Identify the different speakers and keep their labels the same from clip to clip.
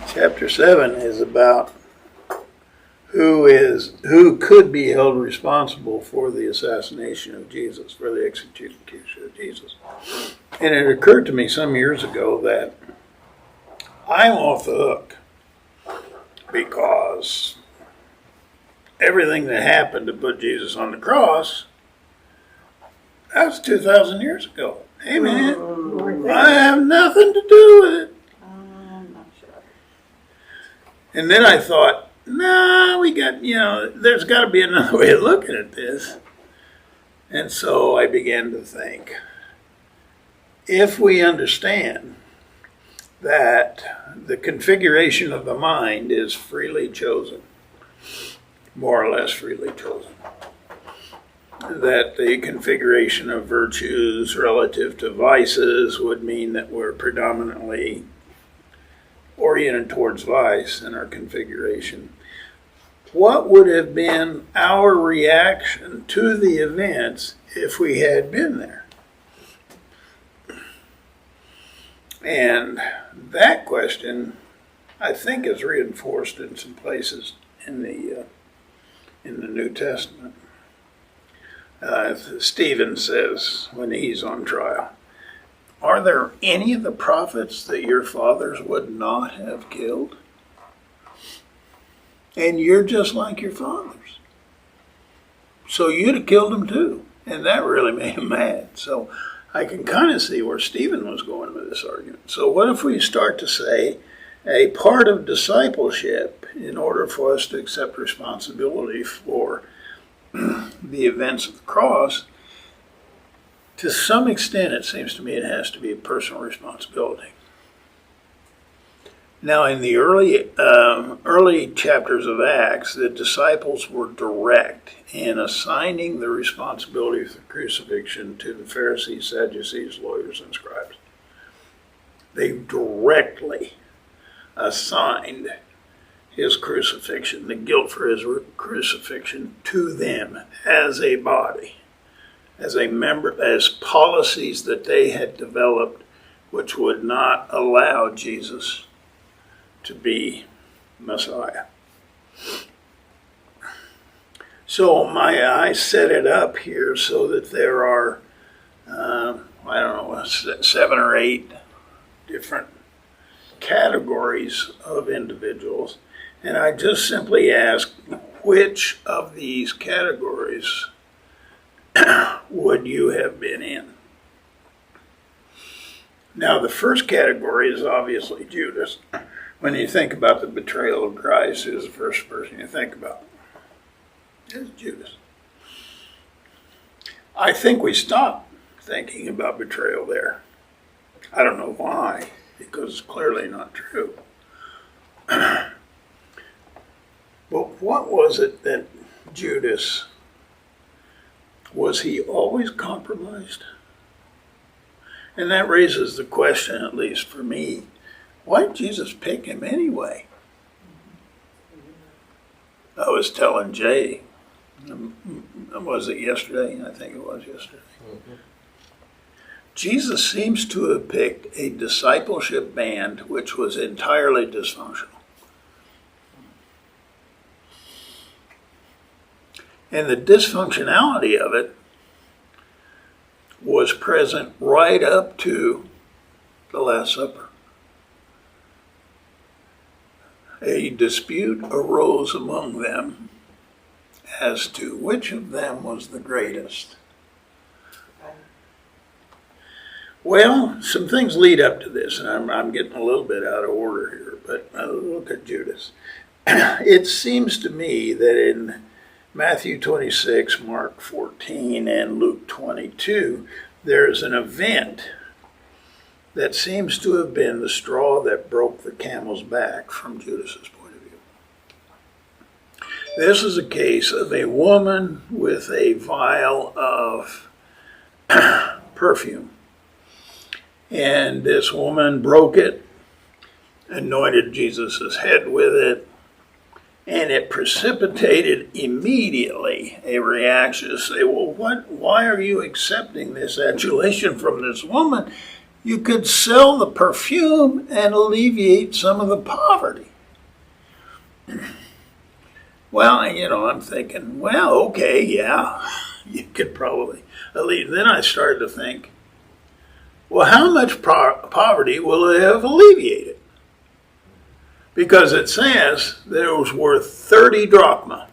Speaker 1: Chapter 7 is about who could be held responsible for the assassination of Jesus, for the execution of Jesus. And it occurred to me some years ago that I'm off the hook because everything that happened to put Jesus on the cross, that was 2,000 years ago. Hey man, I have nothing to do with it.
Speaker 2: I'm not sure.
Speaker 1: And then I thought, there's got to be another way of looking at this. And so I began to think, if we understand that the configuration of the mind is freely chosen, more or less freely chosen, that the configuration of virtues relative to vices would mean that we're predominantly oriented towards vice in our configuration, what would have been our reaction to the events if we had been there? And that question, I think, is reinforced in some places in the New Testament. Stephen says when he's on trial, "Are there any of the prophets that your fathers would not have killed? And you're just like your fathers. So you'd have killed them too." And that really made him mad. So I can kind of see where Stephen was going with this argument. So what if we start to say a part of discipleship, in order for us to accept responsibility for the events of the cross, to some extent, it seems to me it has to be a personal responsibility. Now, in the early chapters of Acts, the disciples were direct in assigning the responsibility of the crucifixion to the Pharisees, Sadducees, lawyers, and scribes. They directly assigned his crucifixion, the guilt for his crucifixion, to them as a body, as a member, as policies that they had developed, which would not allow Jesus to be Messiah. So I set it up here so that there are, 7 or 8 different categories of individuals. And I just simply ask, which of these categories would you have been in? Now, the first category is obviously Judas. When you think about the betrayal of Christ, who's the first person you think about? It's Judas. I think we stop thinking about betrayal there. I don't know why, because it's clearly not true. But what was it that Judas, was he always compromised? And that raises the question, at least for me, why did Jesus pick him anyway? I was telling Jay, was it yesterday? I think it was yesterday. Mm-hmm. Jesus seems to have picked a discipleship band which was entirely dysfunctional. And the dysfunctionality of it was present right up to the Last Supper. A dispute arose among them as to which of them was the greatest. Well, some things lead up to this, and I'm getting a little bit out of order here, but look at Judas. It seems to me that in Matthew 26, Mark 14, and Luke 22, there's an event that seems to have been the straw that broke the camel's back from Judas's point of view. This is a case of a woman with a vial of perfume. And this woman broke it, anointed Jesus' head with it, and it precipitated immediately a reaction to say, well, why are you accepting this adulation from this woman? you could sell the perfume and alleviate some of the poverty. Well, I'm thinking, well, okay, yeah, you could probably alleviate. Then I started to think, well, how much poverty will it have alleviated? Because it says that it was worth 30 drachma.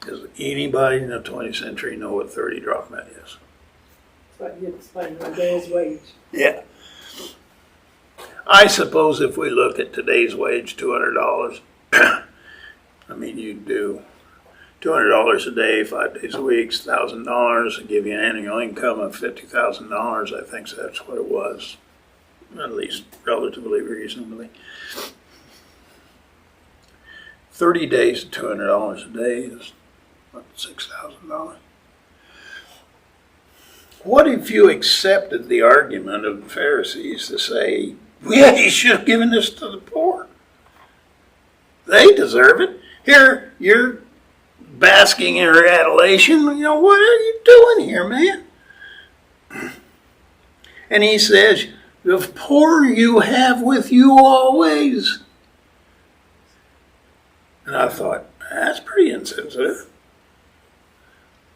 Speaker 1: Does anybody in the 20th century know what 30 drachma is?
Speaker 2: That's what you explained, a day's wage.
Speaker 1: Yeah. I suppose if we look at today's wage, $200, you do $200 a day, 5 days a week, $1,000, and give you an annual income of $50,000. I think that's what it was, at least relatively reasonably. 30 days at $200 a day is, what, $6,000? What if you accepted the argument of the Pharisees to say, yeah, you should have given this to the poor. They deserve it. Here, you're basking in your adulation. What are you doing here, man? And he says, the poor you have with you always. And I thought, that's pretty insensitive.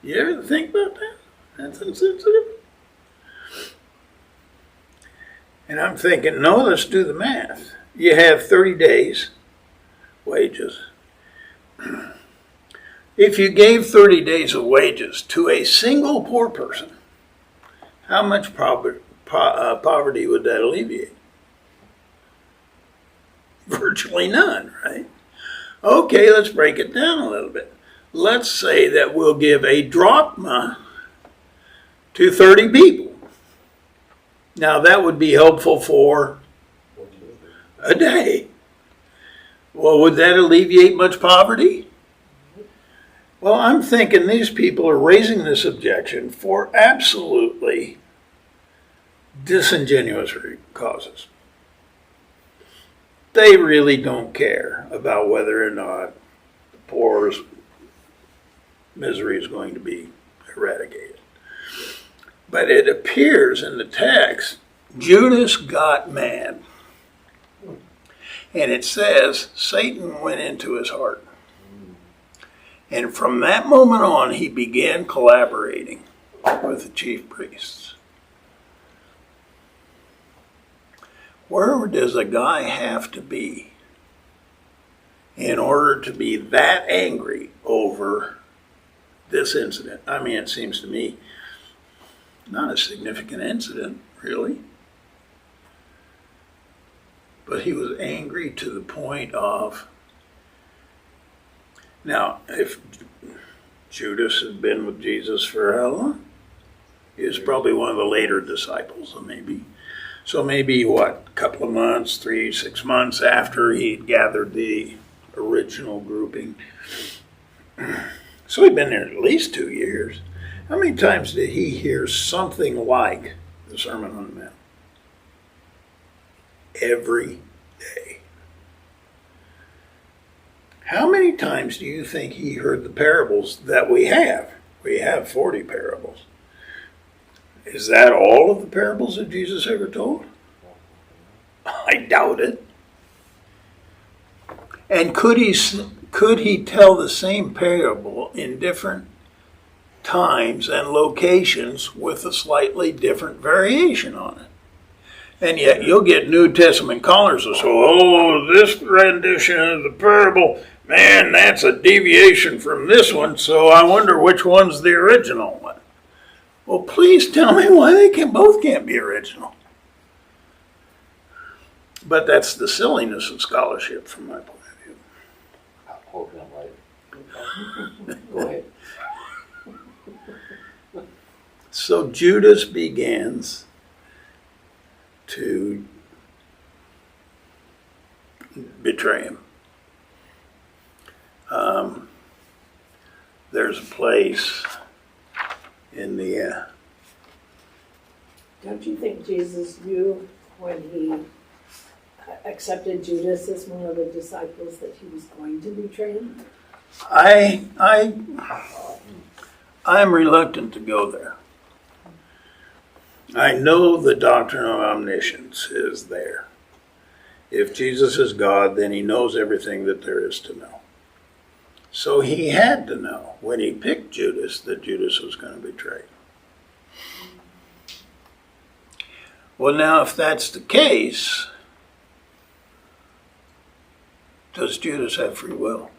Speaker 1: You ever think about that? That's insensitive. And I'm thinking, no, let's do the math. You have 30 days wages. If you gave 30 days of wages to a single poor person, how much poverty would that alleviate? Virtually none, right? Okay, let's break it down a little bit. Let's say that we'll give a drachma to 30 people. Now that would be helpful for a day. Well, would that alleviate much poverty? Well, I'm thinking these people are raising this objection for absolutely disingenuous causes. They really don't care about whether or not the poor's misery is going to be eradicated. But it appears in the text, Judas got mad. And it says, Satan went into his heart. And from that moment on, he began collaborating with the chief priests. Where does a guy have to be in order to be that angry over this incident? It seems to me not a significant incident, really. But he was angry to the point of... Now, if Judas had been with Jesus for how long? He was probably one of the later disciples, maybe. So maybe, a couple of months, 6 months after he'd gathered the original grouping. So he'd been there at least 2 years. How many times did he hear something like the Sermon on the Mount? Every day. How many times do you think he heard the parables that we have? We have 40 parables. Is that all of the parables that Jesus ever told? I doubt it. And could he tell the same parable in different times and locations with a slightly different variation on it? And yet you'll get New Testament callers who say, oh, this rendition of the parable, man, that's a deviation from this one, so I wonder which one's the original one. Well, please tell me why they both can't be original. But that's the silliness of scholarship from my point of view.
Speaker 3: I'll quote them later. Go ahead.
Speaker 1: So Judas begins to betray him. There's a place in the...
Speaker 2: Don't you think Jesus knew when he accepted Judas as one of the disciples that he was going to betray him?
Speaker 1: I'm reluctant to go there. I know the doctrine of omniscience is there. If Jesus is God, then he knows everything that there is to know. So he had to know when he picked Judas that Judas was going to betray him. Well, now, if that's the case, does Judas have free will?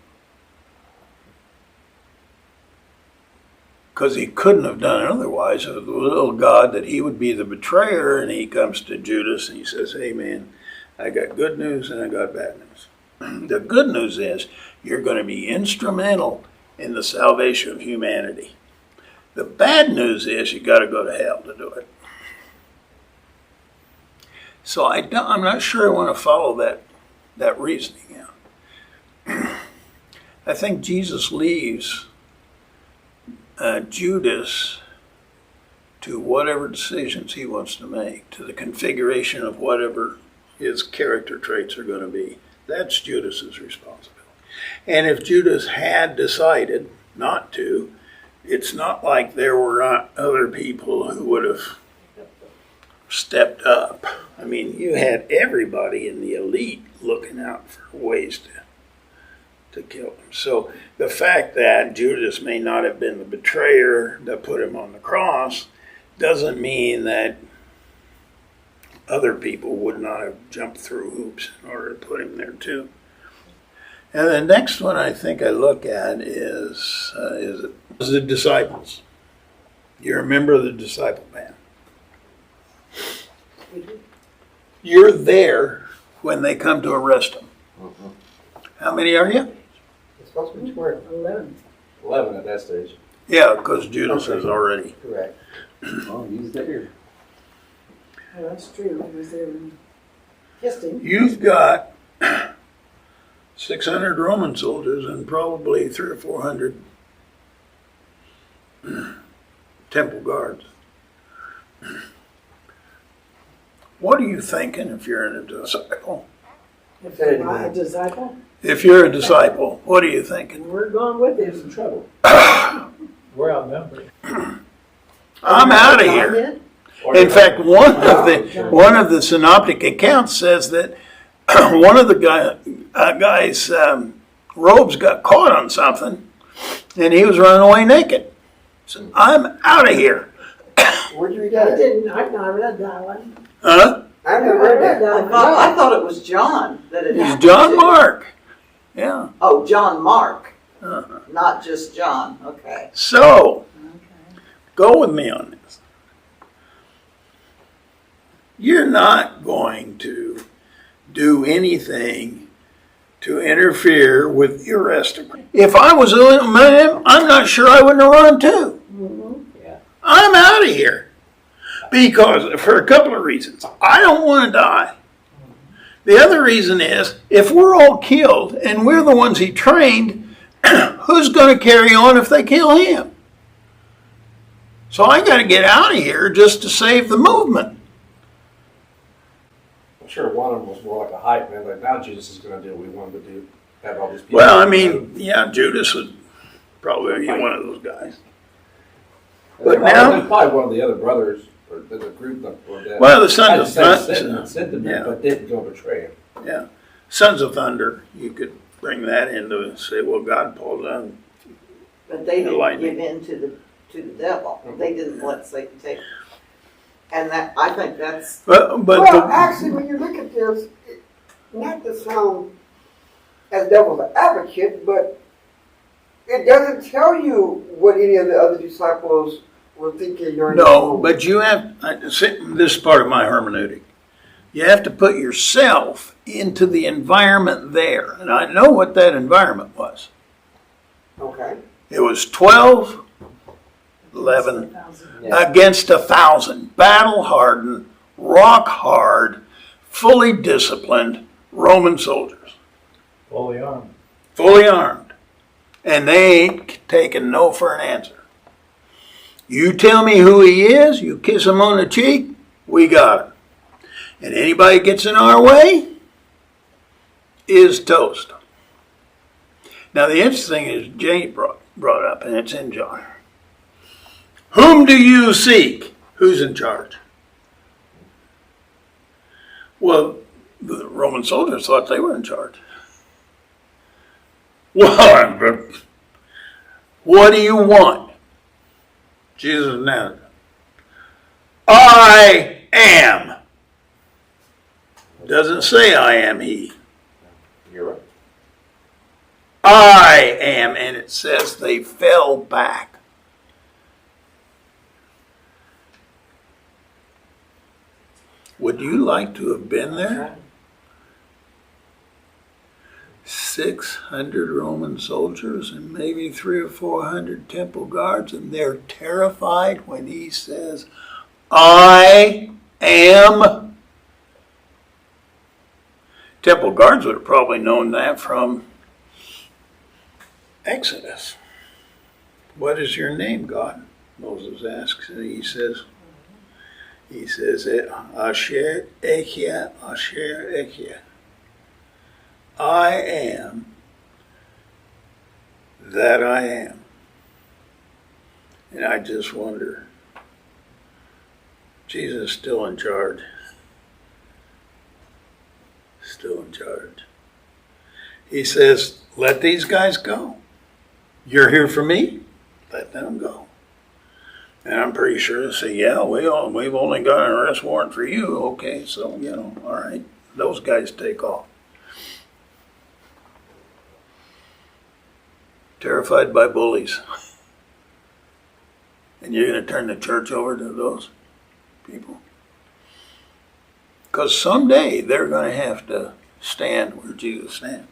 Speaker 1: Because he couldn't have done it otherwise. It was the will of God that he would be the betrayer, and he comes to Judas and he says, hey man, I got good news and I got bad news. The good news is you're going to be instrumental in the salvation of humanity. The bad news is you got to go to hell to do it. So I'm not sure I want to follow that reasoning out. I think Jesus leaves Judas to whatever decisions he wants to make, to the configuration of whatever his character traits are going to be. That's Judas's responsibility. And if Judas had decided not to, it's not like there were not other people who would have stepped up. I mean, you had everybody in the elite looking out for ways to kill him. So the fact that Judas may not have been the betrayer that put him on the cross doesn't mean that other people would not have jumped through hoops in order to put him there too. And the next one I think I look at is the disciples. You remember the disciple band? You're there when they come to arrest him.
Speaker 3: Mhm.
Speaker 1: How many are you?
Speaker 4: It's supposed to be 12.
Speaker 2: 11.
Speaker 3: 11 at that stage.
Speaker 1: Yeah, because Judas is already.
Speaker 4: Correct.
Speaker 3: Oh, he's there.
Speaker 2: Oh, that's true. I was there and kissed him.
Speaker 1: You've got 600 Roman soldiers and probably 300 or 400 temple guards. What are you thinking if you're a disciple?
Speaker 2: If you're a disciple,
Speaker 1: If you're a disciple, what are you thinking?
Speaker 2: we're going with
Speaker 4: There's
Speaker 2: him.
Speaker 4: some trouble.
Speaker 5: We're outnumbered.
Speaker 1: I'm out of here. In fact, one of the synoptic accounts says that one of the guy's robes got caught on something, and he was running away naked. So I'm out of here.
Speaker 4: Where'd you read
Speaker 2: I
Speaker 4: that?
Speaker 2: didn't, I've not read that one.
Speaker 1: Huh?
Speaker 4: I never read that.
Speaker 6: I thought it was John that it
Speaker 1: It's
Speaker 6: happened
Speaker 1: John
Speaker 6: to.
Speaker 1: Mark. Yeah.
Speaker 6: Oh, John Mark,
Speaker 1: Uh-huh.
Speaker 6: not just John. Okay.
Speaker 1: So,
Speaker 6: Okay.
Speaker 1: go with me on this. You're not going to do anything to interfere with the arrest. If I was a little man, I'm not sure I wouldn't have run too.
Speaker 3: Yeah.
Speaker 1: I'm out of here. Because, for a couple of reasons. I don't want to die. The other reason is, if we're all killed and we're the ones he trained, who's going to carry on if they kill him? So I got to get out of here just to save the movement.
Speaker 7: I'm sure one of them was more like a hype man, like now Jesus is going to do what we want him to do, have all these people.
Speaker 1: Well, I mean, yeah, Judas would probably be one of those guys. But now-
Speaker 7: There's probably one of the other brothers, or the group, or that.
Speaker 1: Well, the Sons of
Speaker 7: sent them,
Speaker 1: yeah.
Speaker 7: but didn't go betray him.
Speaker 1: Yeah, Sons of Thunder, you could bring that into and say, well, God pulled down.
Speaker 6: But they
Speaker 1: The
Speaker 6: didn't
Speaker 1: lightning.
Speaker 6: give in to the devil. They didn't let Satan take. And that I think that's
Speaker 1: But
Speaker 4: Well, actually, when you look at this, not to sound as devil's advocate, but it doesn't tell you what any of the other disciples were thinking during the
Speaker 1: no,
Speaker 4: moment.
Speaker 1: but you have, this is part of my hermeneutic. You have to put yourself into the environment there. And I know what that environment was.
Speaker 4: Okay.
Speaker 1: It was 12, 11
Speaker 3: Yeah.
Speaker 1: against 1,000. Battle hardened, rock hard, fully disciplined Roman soldiers.
Speaker 5: Fully armed.
Speaker 1: Fully armed. And they ain't taking no for an answer. You tell me who he is, you kiss him on the cheek, we got him. And anybody gets in our way is toast. Now the interesting is Jane brought up, and it's in John. Whom do you seek? Who's in charge? Well, the Roman soldiers thought they were in charge. Well, what do you want? Jesus of Nazareth. I am. Doesn't say I am he.
Speaker 3: You're right.
Speaker 1: I am. And it says they fell back. Would you like to have been there? 600 Roman soldiers and maybe 300 or 400 temple guards, and they're terrified when he says, I am. Temple guards would have probably known that from Exodus. What is your name, God? Moses asks, and he says, Asher Echia, Asher Echia. I am that I am. And I just wonder, Jesus is still in charge. Still in charge. He says, let these guys go. You're here for me? Let them go. And I'm pretty sure they say, yeah, we've only got an arrest warrant for you. Okay, so, all right, those guys take off. Terrified by bullies. And you're going to turn the church over to those people? Because someday they're going to have to stand where Jesus stands.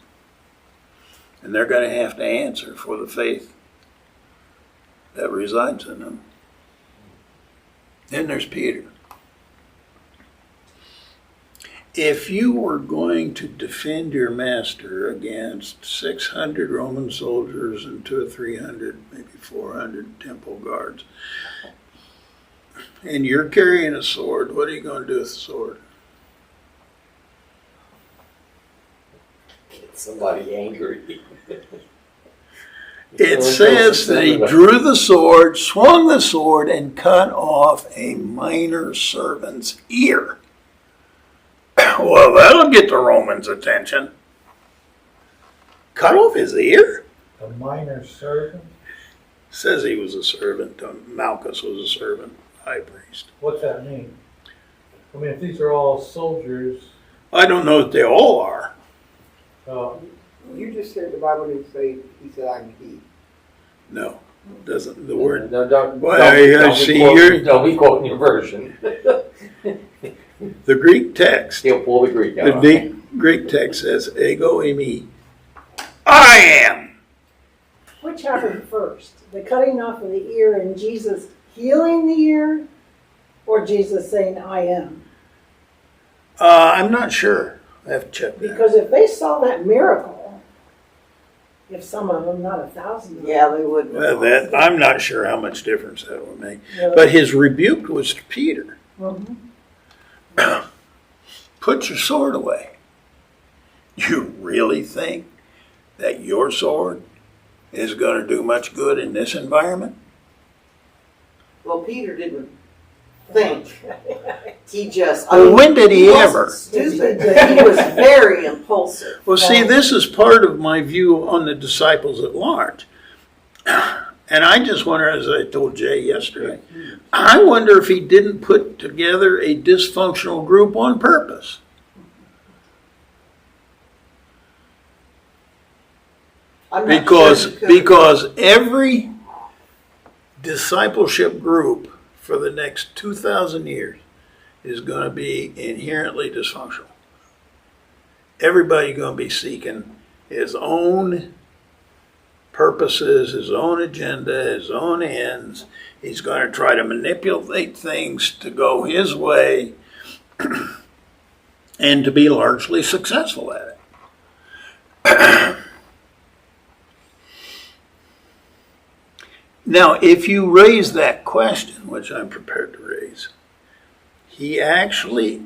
Speaker 1: And they're going to have to answer for the faith that resides in them. Then there's Peter. If you were going to defend your master against 600 Roman soldiers and 200 or 300, maybe 400 temple guards, and you're carrying a sword, what are you going to do with the sword?
Speaker 3: Get somebody angry.
Speaker 1: It says that he drew the sword, swung the sword, and cut off a minor servant's ear. Well, that'll get the Romans' attention. Cut off his ear?
Speaker 5: A minor servant?
Speaker 1: Says he was a servant. Malchus was a servant, high priest.
Speaker 5: What's that mean? I mean, if these are all soldiers,
Speaker 1: I don't know that they all are.
Speaker 4: You just said the Bible didn't say, he said, I'm he.
Speaker 1: No, doesn't the word.
Speaker 3: No, don't be quoting your version.
Speaker 1: The Greek text.
Speaker 3: He'll pull the Greek out.
Speaker 1: The Greek text says, ego eimi. I am.
Speaker 2: Which happened first? The cutting off of the ear and Jesus healing the ear? Or Jesus saying, I am?
Speaker 1: I'm not sure. I have to check that.
Speaker 2: Because if they saw that miracle, if some of them, not 1,000 of them.
Speaker 6: Yeah, they would.
Speaker 1: Well, that I'm not sure how much difference that would make.
Speaker 2: Yeah.
Speaker 1: But his rebuke was to Peter.
Speaker 2: Mhm.
Speaker 1: Put your sword away. You really think that your sword is going to do much good in this environment?
Speaker 6: Well, Peter didn't think. He just.
Speaker 1: Well, when did he
Speaker 6: wasn't
Speaker 1: ever?
Speaker 6: Stupid. He was very impulsive.
Speaker 1: Well, see, this is part of my view on the disciples at large. And I just wonder, as I told Jay yesterday, I wonder if he didn't put together a dysfunctional group on purpose.
Speaker 6: I'm not sure he could-
Speaker 1: Because every discipleship group for the next 2,000 years is going to be inherently dysfunctional. Everybody's going to be seeking his own purposes, his own agenda, his own ends. He's going to try to manipulate things to go his way and to be largely successful at it. Now, if you raise that question, which I'm prepared to raise, he actually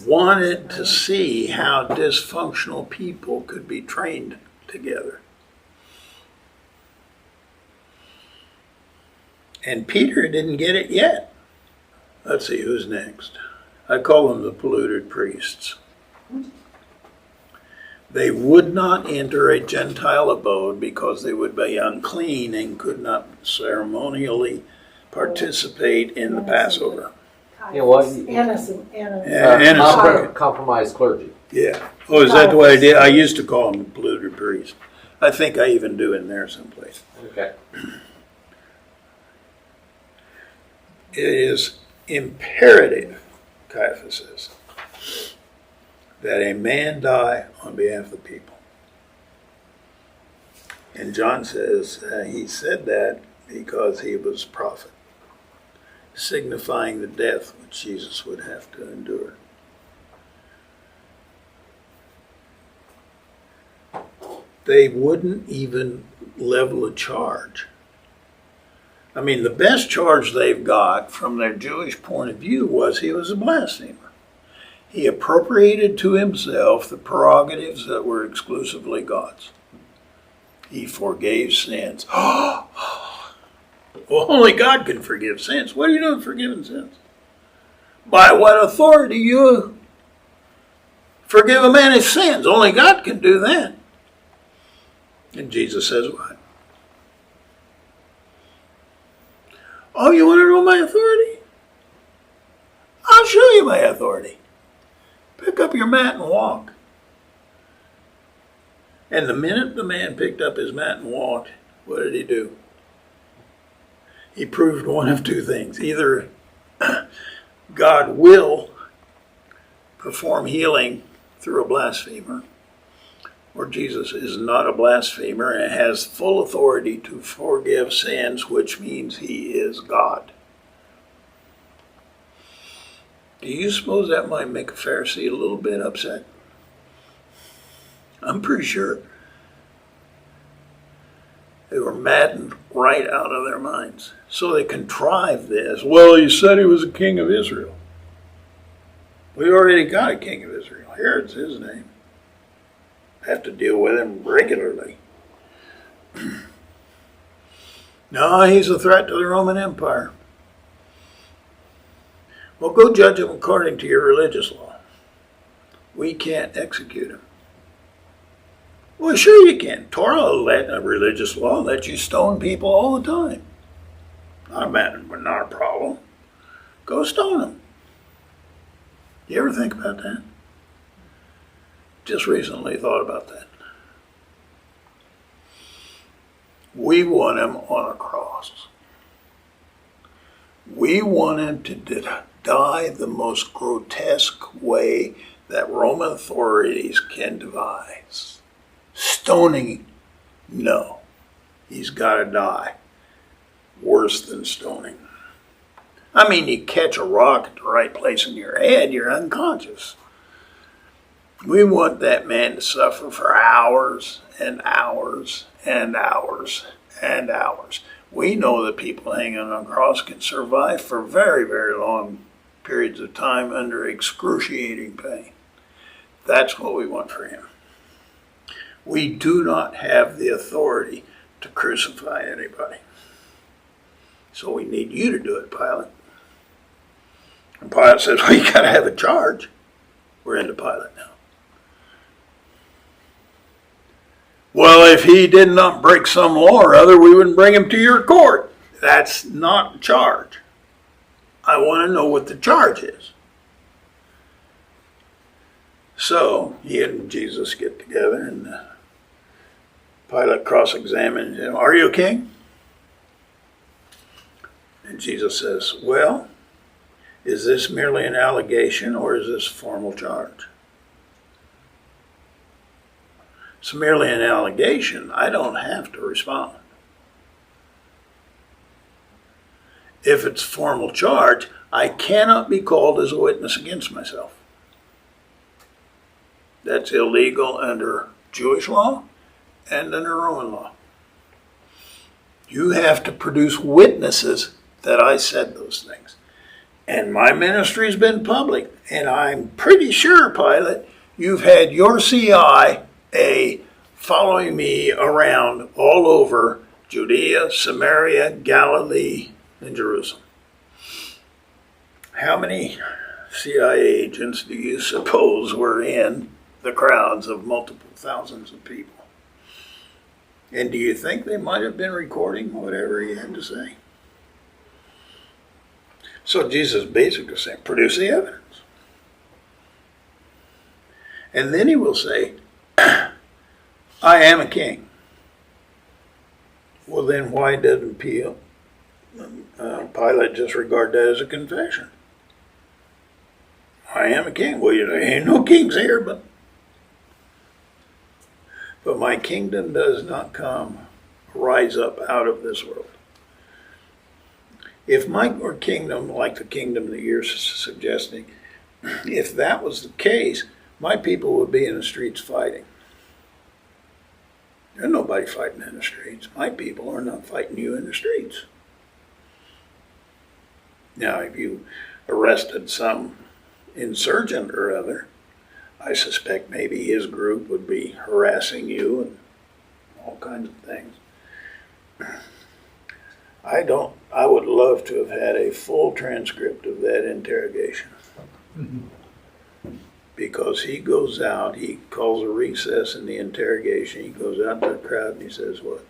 Speaker 1: wanted to see how dysfunctional people could be trained together. And Peter didn't get it yet. Let's see, who's next? I call them the polluted priests. They would not enter a Gentile abode because they would be unclean and could not ceremonially participate in the Passover.
Speaker 3: Yeah, well,
Speaker 2: Innocent.
Speaker 1: Innocent.
Speaker 3: Compromised clergy.
Speaker 1: Yeah. Oh, is that the way I did? I used to call them polluted priests. I think I even do in there someplace.
Speaker 3: Okay.
Speaker 1: It is imperative, Caiaphas says, that a man die on behalf of the people. And John says he said that because he was a prophet, signifying the death which Jesus would have to endure. They wouldn't even level a charge. I mean, the best charge they've got from their Jewish point of view was he was a blasphemer. He appropriated to himself the prerogatives that were exclusively God's. He forgave sins. Well, only God can forgive sins. What are you doing forgiving sins? By what authority you forgive a man his sins? Only God can do that. And Jesus says what? Oh, you want to know my authority? I'll show you my authority. Pick up your mat and walk. And the minute the man picked up his mat and walked, what did he do? He proved one of two things. Either God will perform healing through a blasphemer, or Jesus is not a blasphemer and has full authority to forgive sins, which means he is God. Do you suppose that might make a Pharisee a little bit upset? I'm pretty sure they were maddened right out of their minds. So they contrived this. Well, he said he was a king of Israel. We already got a king of Israel. Herod's his name. Have to deal with him regularly. No, he's a threat to the Roman Empire. Well, go judge him according to your religious law. We can't execute him. Well, sure you can. Torah let a religious law let you stone people all the time. Not a problem. Go stone them. You ever think about that? Just recently thought about that. We want him on a cross. We want him to die the most grotesque way that Roman authorities can devise. Stoning, no. He's got to die. Worse than stoning. I mean, you catch a rock at the right place in your head, you're unconscious. We want that man to suffer for hours and hours and hours and hours. We know that people hanging on a cross can survive for very, very long periods of time under excruciating pain. That's what we want for him. We do not have the authority to crucify anybody. So we need you to do it, Pilate. And Pilate says, well, you got to have a charge. We're into Pilate now. Well, if he did not break some law or other, we wouldn't bring him to your court. That's not a charge. I want to know what the charge is. So he and Jesus get together, and Pilate cross-examined him. Are you a king? And Jesus says, well, is this merely an allegation or is this a formal charge? It's merely an allegation. I don't have to respond. If it's a formal charge, I cannot be called as a witness against myself. That's illegal under Jewish law and under Roman law. You have to produce witnesses that I said those things. And my ministry's been public, and I'm pretty sure, Pilate, you've had your CIA following me around all over Judea, Samaria, Galilee, and Jerusalem. How many CIA agents do you suppose were in the crowds of multiple thousands of people? And do you think they might have been recording whatever he had to say? So Jesus basically saying, produce the evidence. And then he will say, I am a king. Well, then why doesn't Pilate just regard that as a confession? I am a king. Well, there ain't no kings here, but my kingdom does not rise up out of this world. If my kingdom, like the kingdom that you're suggesting, if that was the case, my people would be in the streets fighting. There's nobody fighting in the streets. My people are not fighting you in the streets. Now, if you arrested some insurgent or other, I suspect maybe his group would be harassing you and all kinds of things. I would love to have had a full transcript of that interrogation. Because he goes out, he calls a recess in the interrogation, he goes out to the crowd and he says, what?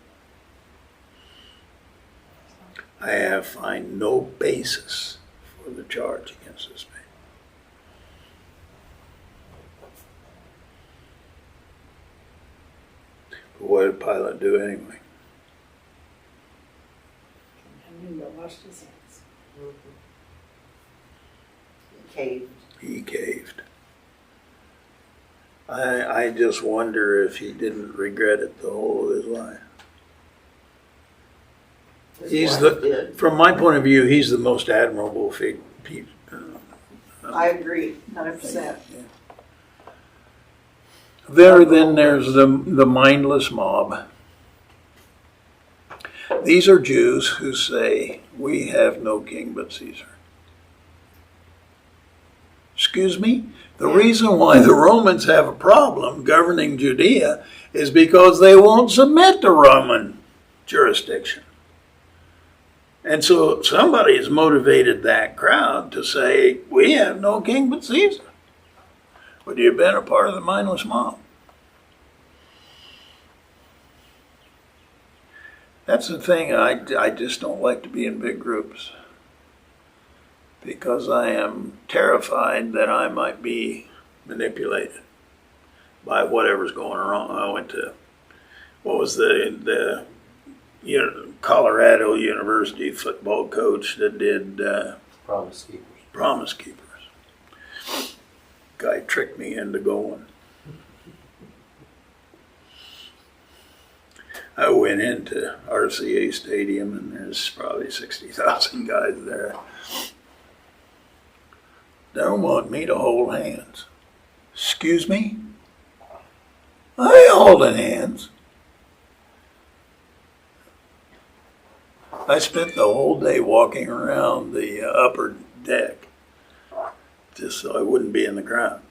Speaker 1: I find no basis for the charge against this man. But what did Pilate do anyway?
Speaker 2: And he washed his hands.
Speaker 6: Caved.
Speaker 1: He caved. I just wonder if he didn't regret it the whole of his life.
Speaker 6: His wife did.
Speaker 1: From my point of view, he's the most admirable figure.
Speaker 6: I agree, 100%.
Speaker 1: Then there's the mindless mob. These are Jews who say, we have no king but Caesar. Excuse me? The reason why the Romans have a problem governing Judea is because they won't submit to Roman jurisdiction. And so somebody has motivated that crowd to say, we have no king but Caesar. Would you have been a part of the mindless mob? That's the thing, I just don't like to be in big groups. Because I am terrified that I might be manipulated by whatever's going wrong. I went to, what was the Colorado University football coach that did
Speaker 3: Promise Keepers.
Speaker 1: Promise Keepers. Guy tricked me into going. I went into RCA Stadium and there's probably 60,000 guys there. They don't want me to hold hands. Excuse me? I ain't holding hands. I spent the whole day walking around the upper deck just so I wouldn't be in the crowd.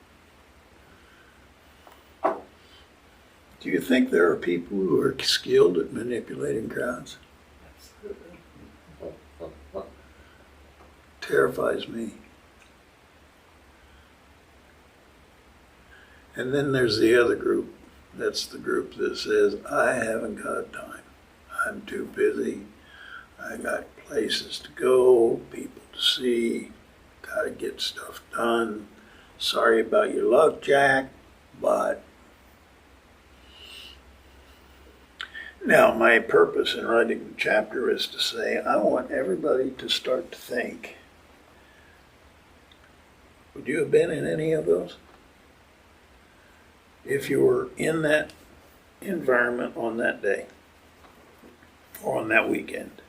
Speaker 1: Do you think there are people who are skilled at manipulating crowds?
Speaker 2: Absolutely.
Speaker 1: Terrifies me. And then there's the other group. That's the group that says, I haven't got time. I'm too busy. I got places to go, people to see, got to get stuff done. Sorry about your luck, Jack, but... Now, my purpose in writing the chapter is to say, I want everybody to start to think. Would you have been in any of those? If you were in that environment on that day or on that weekend?